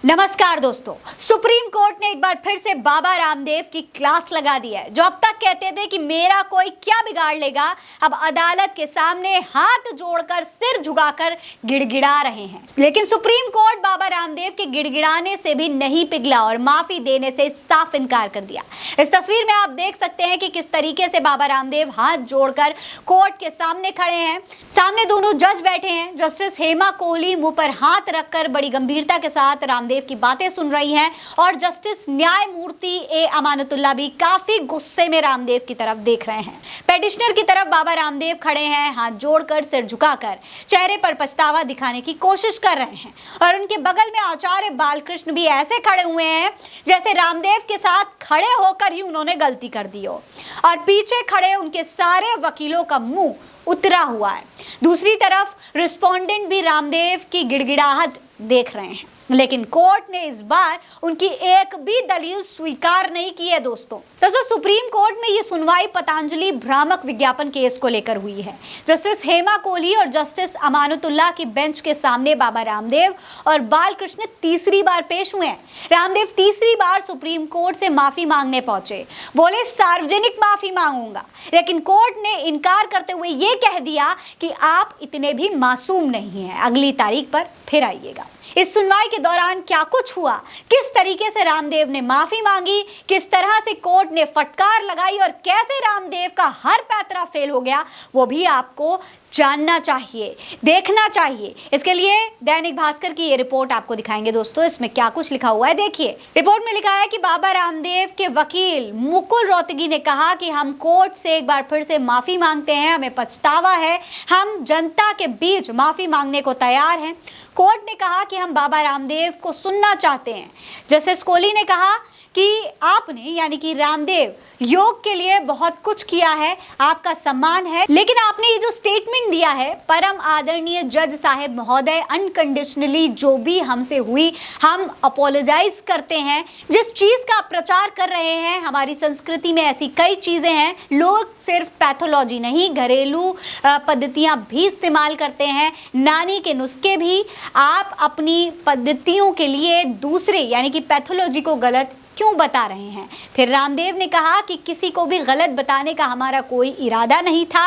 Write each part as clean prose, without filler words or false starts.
नमस्कार दोस्तों, supreme court ने एक बार फिर से बाबा रामदेव की क्लास लगा दी है। जो अब तक कहते थे कि मेरा कोई क्या बिगाड़ लेगा, अब अदालत के सामने हाथ जोड़कर सिर झुकाकर गिड़गिड़ा रहे हैं। लेकिन सुप्रीम कोर्ट बाबा रामदेव के गिड़गिड़ाने से भी नहीं पिघला और माफी देने से साफ इनकार कर दिया। इस तस्वीर में आप देख सकते हैं कि किस तरीके से बाबा रामदेव हाथ जोड़कर कोर्ट के सामने खड़े हैं। सामने दोनों जज बैठे हैं। जस्टिस हेमा कोहली मुंह पर हाथ रखकर बड़ी गंभीरता के साथ रामदेव की बातें सुन रही हैं और जस्टिस न्यायमूर्ति ए अमानतुल्लाह भी काफी गुस्से में रामदेव की तरफ देख रहे हैं। पेटिशनर की तरफ बाबा रामदेव खड़े हैं, हाथ जोड़कर, सिर झुकाकर, चेहरे पर पछतावा दिखाने की कोशिश कर रहे हैं और उनके बगल में आचार्य बालकृष्ण भी ऐसे खड़े हुए हैं जैसे रामदेव के साथ खड़े होकर ही उन्होंने गलती कर दी हो और पीछे खड़े उनके सारे वकीलों का मुंह उतरा हुआ है। दूसरी तरफ रिस्पोंडेंट भी रामदेव की गिड़गिड़ाहट देख रहे हैं, लेकिन कोर्ट ने इस बार उनकी एक भी दलील स्वीकार नहीं की है। दोस्तों सुप्रीम कोर्ट में ये सुनवाई पतंजलि भ्रामक विज्ञापन केस को लेकर हुई है। जस्टिस हेमा कोहली और जस्टिस अमानतुल्लाह की बेंच के सामने बाबा रामदेव और बालकृष्ण तीसरी बार पेश हुए हैं। रामदेव तीसरी बार सुप्रीम कोर्ट से माफी मांगने पहुंचे, बोले सार्वजनिक माफी मांगूंगा, लेकिन कोर्ट ने इनकार करते हुए ये कह दिया कि आप इतने भी मासूम नहीं हैं, अगली तारीख पर फिर आइएगा। इस सुनवाई के दौरान क्या कुछ हुआ, किस तरीके से रामदेव ने माफी मांगी, किस तरह से कोर्ट ने फटकार लगाई और कैसे रामदेव का हर पैंतरा फेल हो गया, वो भी आपको जानना चाहिए, देखना चाहिए। इसके लिए दैनिक भास्कर की ये रिपोर्ट आपको दिखाएंगे। दोस्तों इसमें क्या कुछ लिखा हुआ है देखिए। रिपोर्ट में लिखा है कि बाबा रामदेव के वकील मुकुल रोहतगी ने कहा कि हम कोर्ट से एक बार फिर से माफी मांगते हैं, हमें पछतावा है, हम जनता के बीच माफी मांगने को तैयार हैं। कोर्ट ने कहा कि हम बाबा रामदेव को सुनना चाहते हैं। जस्टिस कोहली ने कहा कि आपने यानी कि रामदेव योग के लिए बहुत कुछ किया है, आपका सम्मान है, लेकिन आपने ये जो स्टेटमेंट दिया है, परम आदरणीय जज साहब महोदय, अनकंडीशनली जो भी हमसे हुई हम अपोलोजाइज करते हैं। जिस चीज का प्रचार कर रहे हैं, हमारी संस्कृति में ऐसी कई चीजें हैं, लोग सिर्फ पैथोलॉजी नहीं घरेलू पद्धतियां भी इस्तेमाल करते हैं, नानी के नुस्खे भी। आप अपनी पद्धतियों के लिए दूसरे यानी कि पैथोलॉजी को गलत क्यों बता रहे हैं। फिर रामदेव ने कहा कि किसी को भी गलत बताने का हमारा कोई इरादा नहीं था।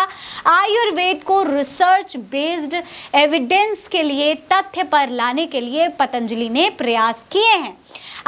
आयुर्वेद को रिसर्च बेस्ड एविडेंस के लिए, तथ्य पर लाने के लिए पतंजलि ने प्रयास किए हैं।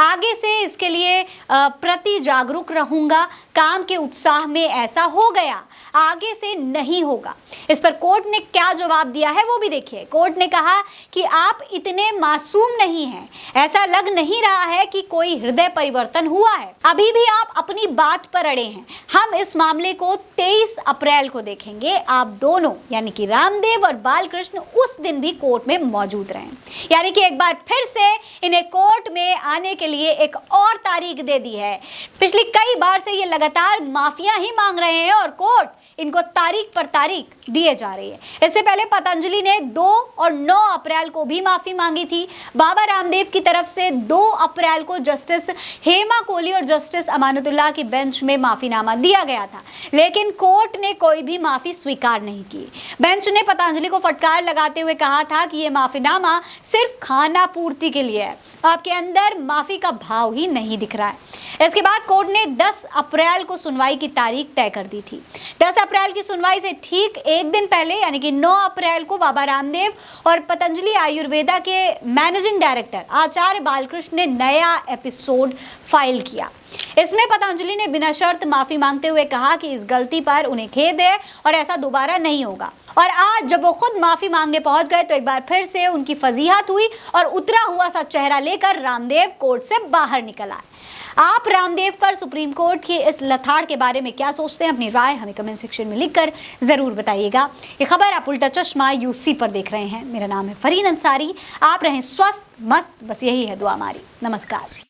आगे से इसके लिए प्रति जागरूक रहूंगा। काम के उत्साह में ऐसा हो गया, आगे से नहीं होगा। इस पर कोर्ट ने क्या जवाब दिया है वो भी देखिए। कोर्ट ने कहा कि आप इतने मासूम नहीं हैं, ऐसा लग नहीं रहा है कि कोई हृदय परिवर्तन हुआ है, अभी भी आप अपनी बात पर अड़े हैं। हम इस मामले को 23 अप्रैल को देखेंगे। आप दोनों यानी कि रामदेव और बालकृष्ण उस दिन भी कोर्ट में मौजूद रहें, यानी कि एक बार फिर से इन्हें कोर्ट में आने के लिए एक और तारीख दे दी है। पिछली कई बार से ये लगातार माफिया ही मांग रहे हैं और कोर्ट इनको तारीख पर तारीख दिए जा रही है। इससे पहले पतंजलि ने 2 और 9 अप्रैल को भी माफी मांगी थी। बाबा रामदेव की तरफ से 2 अप्रैल को जस्टिस हेमा कोहली और जस्टिस अमानतुल्लाह की बेंच में माफीनामा दिया गया था, लेकिन कोर्ट ने कोई भी माफी स्वीकार नहीं की। बेंच ने पतंजलि को फटकार लगाते हुए कहा था कि यह माफीनामा सिर्फ खाना पूर्ति के लिए है, आपके अंदर माफी का भाव ही नहीं दिख रहा है। इसके बाद कोर्ट ने 10 अप्रैल को सुनवाई की तारीख तय कर दी थी। 10 अप्रैल की सुनवाई से ठीक एक दिन पहले यानी कि 9 अप्रैल को बाबा रामदेव और पतंजलि आयुर्वेदा के मैनेजिंग डायरेक्टर आचार्य बालकृष्ण ने नया एपिसोड फाइल किया। इसमें पतंजलि ने बिना शर्त माफी मांगते हुए कहा कि इस गलती पर उन्हें खेद है और ऐसा दोबारा नहीं होगा। और आज जब वो खुद माफी मांगने पहुंच गए तो एक बार फिर से उनकी फजीहत हुई और उतरा हुआ सा चेहरा लेकर रामदेव कोर्ट से बाहर निकल आए। आप रामदेव पर सुप्रीम कोर्ट की इस लथाड़ के बारे में क्या सोचते हैं, अपनी राय हमें कमेंट सेक्शन में लिखकर जरूर बताइएगा। ये खबर आप उल्टा चश्मा यूसी पर देख रहे हैं। मेरा नाम है फरीन अंसारी। आप रहें स्वस्थ मस्त, बस यही है दुआ हमारी। नमस्कार।